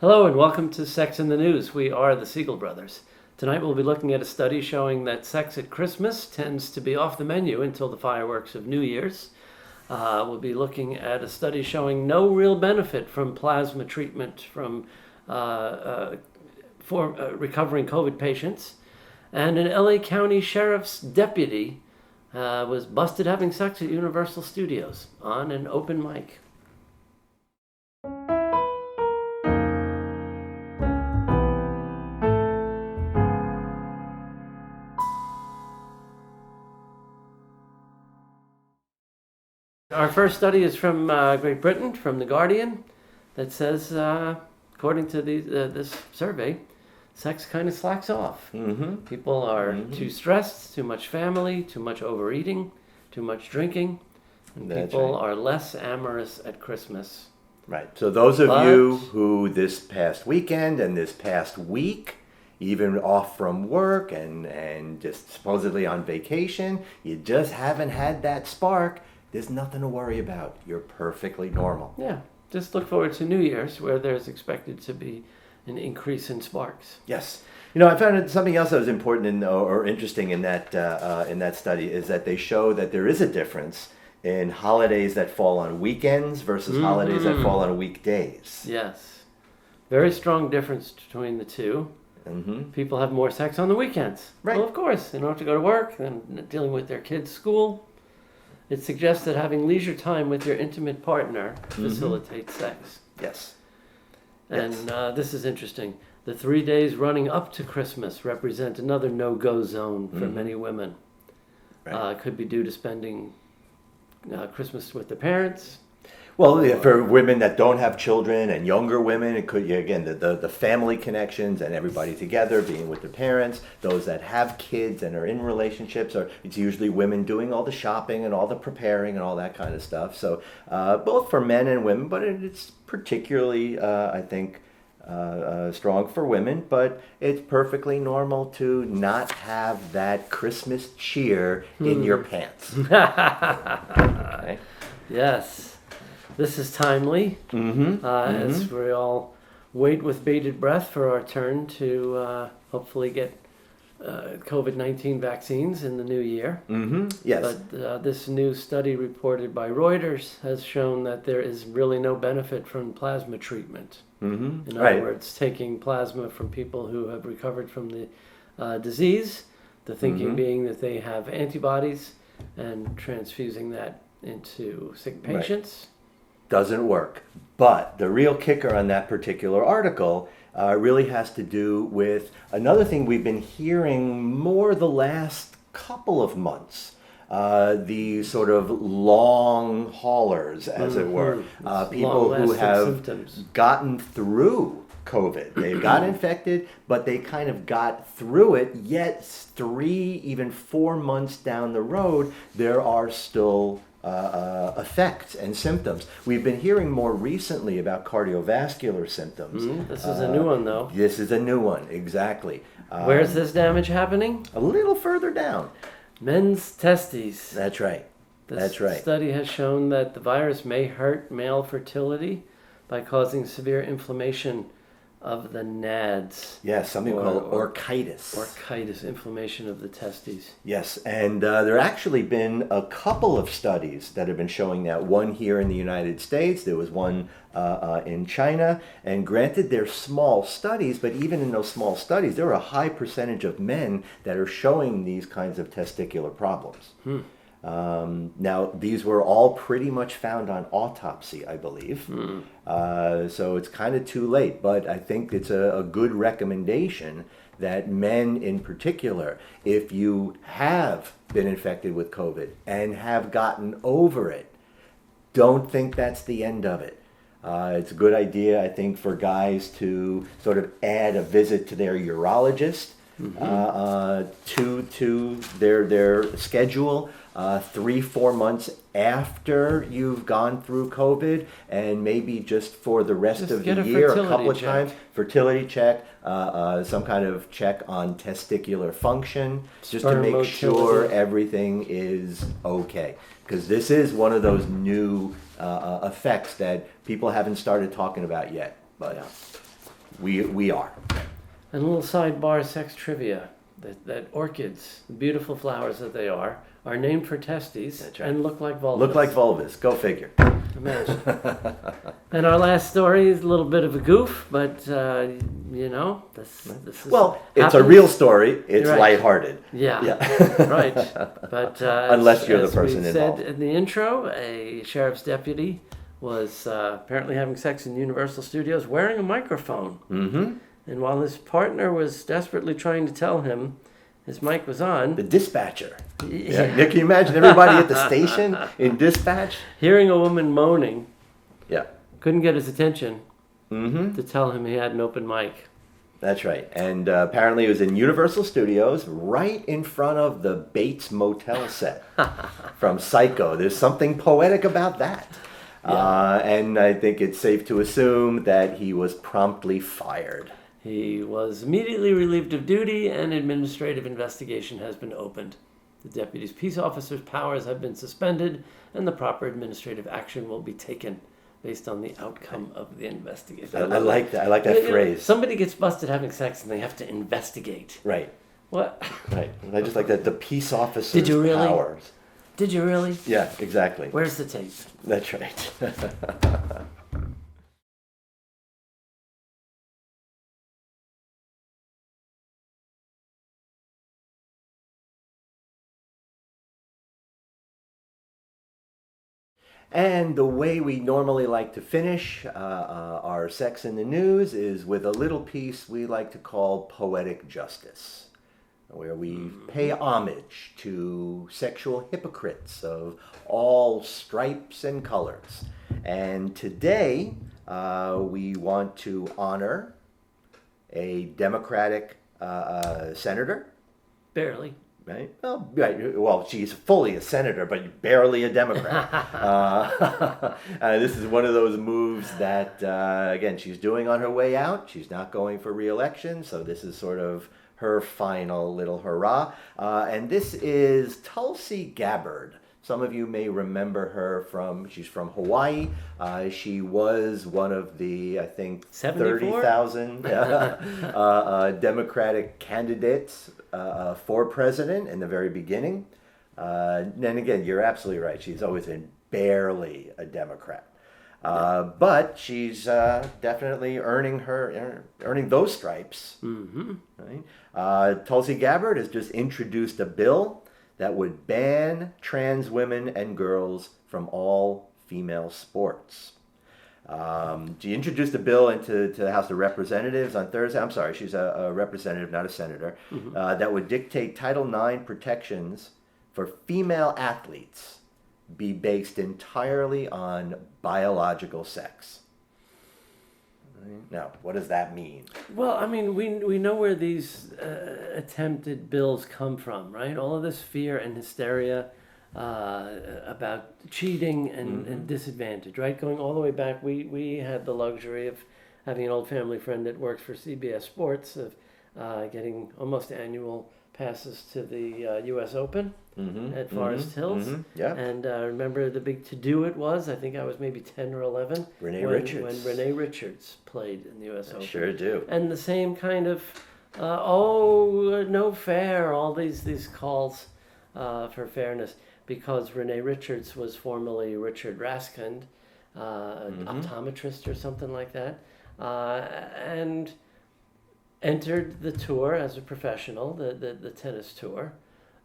Hello and welcome to Sex in the News. We are the Siegel Brothers. Tonight we'll be looking at a study showing that sex at Christmas tends to be off the menu until the fireworks of New Year's. We'll be looking at a study showing no real benefit from plasma treatment for recovering COVID patients. And an LA County Sheriff's deputy was busted having sex at Universal Studios on an open mic. Our first study is from Great Britain, from The Guardian, that says, according to this survey, sex kind of slacks off. Mm-hmm. People are too stressed, too much family, too much overeating, too much drinking, and people are less amorous at Christmas. Right. So those of you who this past weekend and this past week, even off from work and just supposedly on vacation, you just haven't had that spark, there's nothing to worry about. You're perfectly normal. Yeah. Just look forward to New Year's, where there's expected to be an increase in sparks. Yes. You know, I found something else that was important or interesting in that study is that they show that there is a difference in holidays that fall on weekends versus holidays that fall on weekdays. Yes. Very strong difference between the two. Mm-hmm. People have more sex on the weekends. Right. Well, of course. They don't have to go to work and dealing with their kids' school. It suggests that having leisure time with your intimate partner facilitates sex. Yes. And this is interesting. The 3 days running up to Christmas represent another no-go zone for many women. Right. Could be due to spending Christmas with their parents. Well, for women that don't have children and younger women, it could, again, the family connections and everybody together, being with their parents. Those that have kids and are in relationships, it's usually women doing all the shopping and all the preparing and all that kind of stuff. So both for men and women, but it's particularly, I think, strong for women. But it's perfectly normal to not have that Christmas cheer in your pants. Okay? Yes. This is timely, as we all wait with bated breath for our turn to hopefully get COVID-19 vaccines in the new year. Mm-hmm. Yes. But this new study reported by Reuters has shown that there is really no benefit from plasma treatment. Mm-hmm. In other words, taking plasma from people who have recovered from the disease, the thinking being that they have antibodies, and transfusing that into sick patients. Right. Doesn't work. But the real kicker on that particular article really has to do with another thing we've been hearing more the last couple of months. The sort of long haulers, as it were. People who have symptoms. Gotten through COVID. They've got infected, but they kind of got through it, yet 3, even 4 months down the road, there are still effects and symptoms. We've been hearing more recently about cardiovascular symptoms. This is a new one, though. This is a new one, exactly. Where's this damage happening? A little further down. Men's testes. That's right. This study has shown that the virus may hurt male fertility by causing severe inflammation of the nads. Yes, something called orchitis. Orchitis, inflammation of the testes. Yes, and there have actually been a couple of studies that have been showing that. One here in the United States, there was one in China, and granted they're small studies, but even in those small studies, there are a high percentage of men that are showing these kinds of testicular problems. Now, these were all pretty much found on autopsy, I believe. So it's kind of too late, but I think it's a good recommendation that men in particular, if you have been infected with COVID and have gotten over it, don't think that's the end of it. It's a good idea, I think, for guys to sort of add a visit to their urologist to their schedule 3-4 months after you've gone through COVID, and maybe just for the rest of the year, a couple of times, fertility check, some kind of check on testicular function, just to make sure everything is okay. Because this is one of those new effects that people haven't started talking about yet. But we are. And a little sidebar sex trivia. That orchids, the beautiful flowers that they are named for testes. That's right. And look like vulvas. Look like vulvas. Go figure. Imagine. And our last story is a little bit of a goof, but you know, this is Well, it's a real story. It's Right. lighthearted. Yeah, right. But Unless you're the as person we involved. said in the intro, a sheriff's deputy was apparently having sex in Universal Studios wearing a microphone. Mm-hmm. And while his partner was desperately trying to tell him his mic was on, The dispatcher. Yeah. Can you imagine everybody at the station in dispatch? hearing a woman moaning, Yeah. couldn't get his attention Mm-hmm. to tell him he had an open mic. That's right. And apparently it was in Universal Studios, right in front of the Bates Motel set from Psycho. There's something poetic about that. Yeah. And I think it's safe to assume that he was promptly fired. He was immediately relieved of duty, and administrative investigation has been opened. The deputy's peace officer's powers have been suspended, and the proper administrative action will be taken based on the outcome of the investigation. I like that. I like that You know, phrase. somebody gets busted having sex, and they have to investigate. Right. What? Right. I just like that. The peace officer's Did you really? powers. Did you really? Yeah, exactly. Where's the tape? That's right. And the way we normally like to finish our Sex in the News is with a little piece we like to call Poetic Justice, where we pay homage to sexual hypocrites of all stripes and colors. And today we want to honor a Democratic senator. Barely. Right? Well, right. Well, she's fully a senator, but barely a Democrat. This is one of those moves that, again, she's doing on her way out. She's not going for re-election, so this is sort of her final little hurrah. And this is Tulsi Gabbard. Some of you may remember her she's from Hawaii. She was one of the, I think, 30,000 Democratic candidates for president in the very beginning. And again, you're absolutely right. She's always been barely a Democrat. But she's definitely earning those stripes. Mm-hmm. Right? Tulsi Gabbard has just introduced a bill that would ban trans women and girls from all female sports. She introduced a bill into the House of Representatives on Thursday. I'm sorry, she's a representative, not a senator, that would dictate Title IX protections for female athletes be based entirely on biological sex. Now, what does that mean? Well, I mean, we know where these attempted bills come from, right? All of this fear and hysteria about cheating and disadvantage, right? Going all the way back, we had the luxury of having an old family friend that works for CBS Sports, of getting almost annual passes to the U.S. Open at Forest Hills. Yeah. And remember the big to-do it was, I think I was maybe 10 or 11. Renee Richards. When Renee Richards played in the U.S. Open. Sure do. And the same kind of, no fair, all these calls for fairness, because Renee Richards was formerly Richard Raskind, an optometrist or something like that, and entered the tour as a professional, the tennis tour,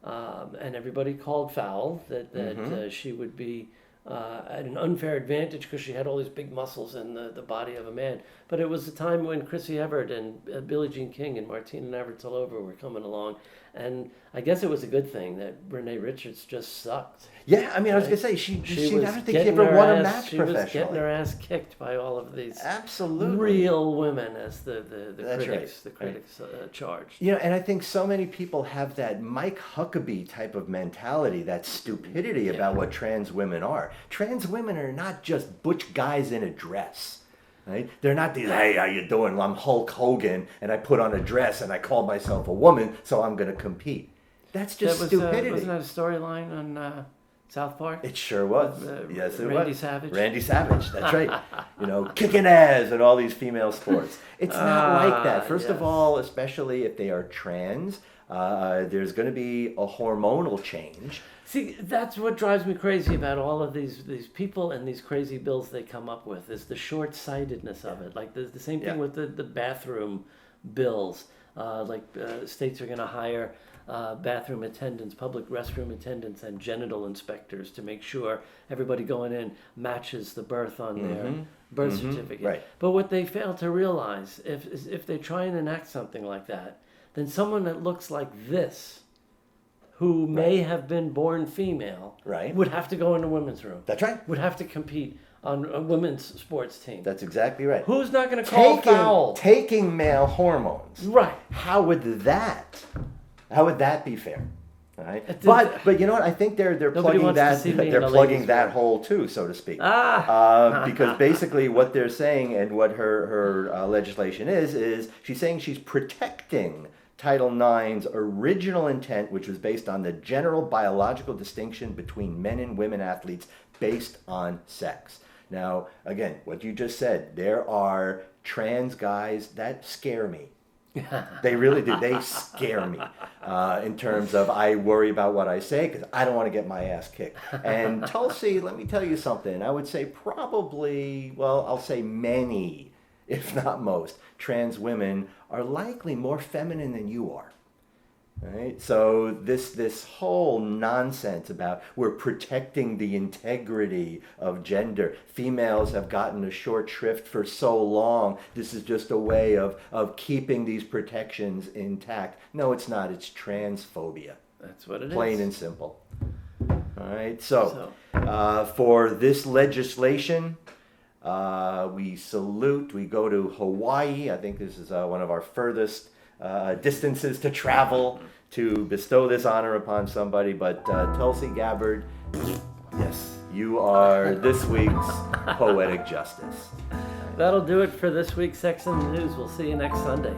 and everybody called foul that she would be at an unfair advantage because she had all these big muscles in the body of a man. But it was a time when Chrissy Everett and Billie Jean King and Martina Navratilova were coming along, and I guess it was a good thing that Renee Richards just sucked. Yeah, I mean, I was going to say, she I don't think she getting ever her won a ass- match She was professionally. getting her ass kicked by all of these Absolutely. real women, as the That's critics right. the critics charged. You know, and I think so many people have that Mike Huckabee type of mentality, that stupidity about what trans women are. Trans women are not just butch guys in a dress. Right? They're not these, hey, how you doing? Well, I'm Hulk Hogan, and I put on a dress, and I call myself a woman, so I'm going to compete. That's just stupidity. Wasn't that a storyline on South Park? It sure was. Yes, it was. Randy Savage? Randy Savage, that's right. Kicking ass and all these female sports. It's not like that. First of all, especially if they are trans, there's going to be a hormonal change. See, that's what drives me crazy about all of these people and these crazy bills they come up with, is the short-sightedness of it. Like the same thing with the bathroom bills. States are going to hire bathroom attendants, public restroom attendants, and genital inspectors to make sure everybody going in matches the birth on their birth certificate. Right. But what they fail to realize, if they try and enact something like that, then someone that looks like this, who may have been born female, would have to go in a women's room. That's right. Would have to compete on a women's sports team. That's exactly right. Who's not going to call foul? Taking male hormones. Right. How would that be fair? Right? But you know what? I think they're plugging that hole too, so to speak. Because basically what they're saying and what her legislation is she's saying she's protecting Title IX's original intent, which was based on the general biological distinction between men and women athletes based on sex. Now, again, what you just said, there are trans guys that scare me. They really do. They scare me in terms of I worry about what I say because I don't want to get my ass kicked. And Tulsi, let me tell you something. I would say probably, I'll say many, if not most, trans women are likely more feminine than you are. Right? So this whole nonsense about we're protecting the integrity of gender. Females have gotten a short shrift for so long. This is just a way of keeping these protections intact. No, it's not. It's transphobia. That's what it is. Plain and simple. All right. So for this legislation, we salute. We go to Hawaii. I think this is one of our furthest distances to travel to bestow this honor upon somebody. But Tulsi Gabbard, yes, you are this week's Poetic Justice. That'll do it for this week's Sex in the News. We'll see you next Sunday.